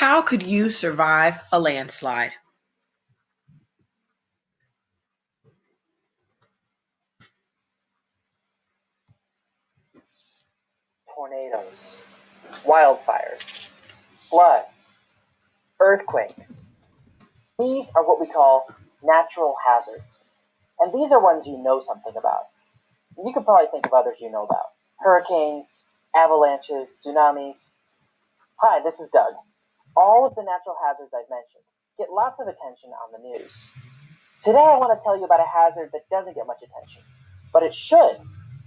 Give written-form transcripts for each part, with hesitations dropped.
How could you survive a landslide? Tornadoes, wildfires, floods, earthquakes. These are what we call natural hazards. And these are ones you know something about. You could probably think of others you know about. Hurricanes, avalanches, tsunamis. Hi, this is Doug. All of the natural hazards I've mentioned get lots of attention on the news. Today I want to tell you about a hazard that doesn't get much attention, but it should,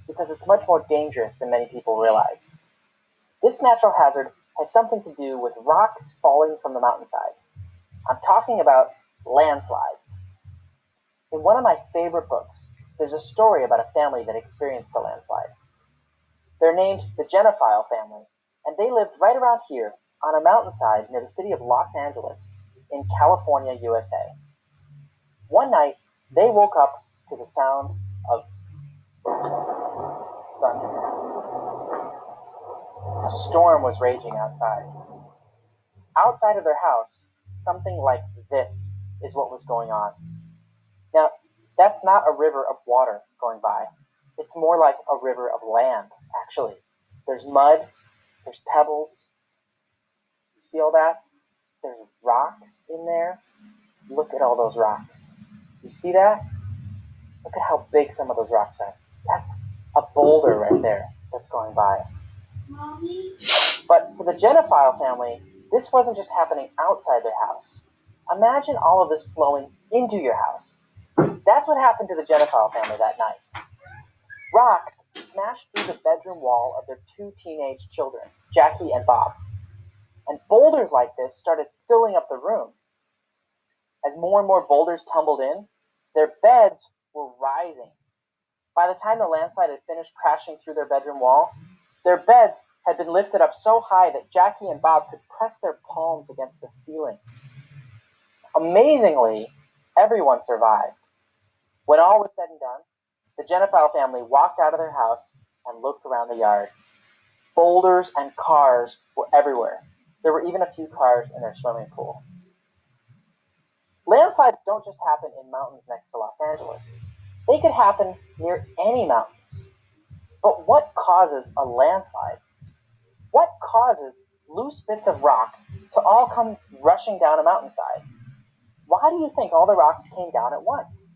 because it's much more dangerous than many people realize. This natural hazard has something to do with rocks falling from the mountainside. I'm talking about landslides. In one of my favorite books, there's a story about a family that experienced a landslide. They're named the Genophile family, and they lived right around here on a mountainside near the city of Los Angeles in California, USA. One night, they woke up to the sound of thunder. A storm was raging outside. Outside of their house, something like this is what was going on. Now, that's not a river of water going by. It's more like a river of land, actually. There's mud, there's pebbles. You see all that? There's rocks in there. Look at all those rocks. You see that? Look at how big some of those rocks are. That's a boulder right there that's going by. Mommy? But for the Genophile family, this wasn't just happening outside their house. Imagine all of this flowing into your house. That's what happened to the Genophile family that night. Rocks smashed through the bedroom wall of their two teenage children, Jackie and Bob. And boulders like this started filling up the room. As more and more boulders tumbled in, their beds were rising. By the time the landslide had finished crashing through their bedroom wall, their beds had been lifted up so high that Jackie and Bob could press their palms against the ceiling. Amazingly, everyone survived. When all was said and done, the Genophile family walked out of their house and looked around the yard. Boulders and cars were everywhere. There were even a few cars in their swimming pool. Landslides don't just happen in mountains next to Los Angeles. They could happen near any mountains. But what causes a landslide? What causes loose bits of rock to all come rushing down a mountainside? Why do you think all the rocks came down at once?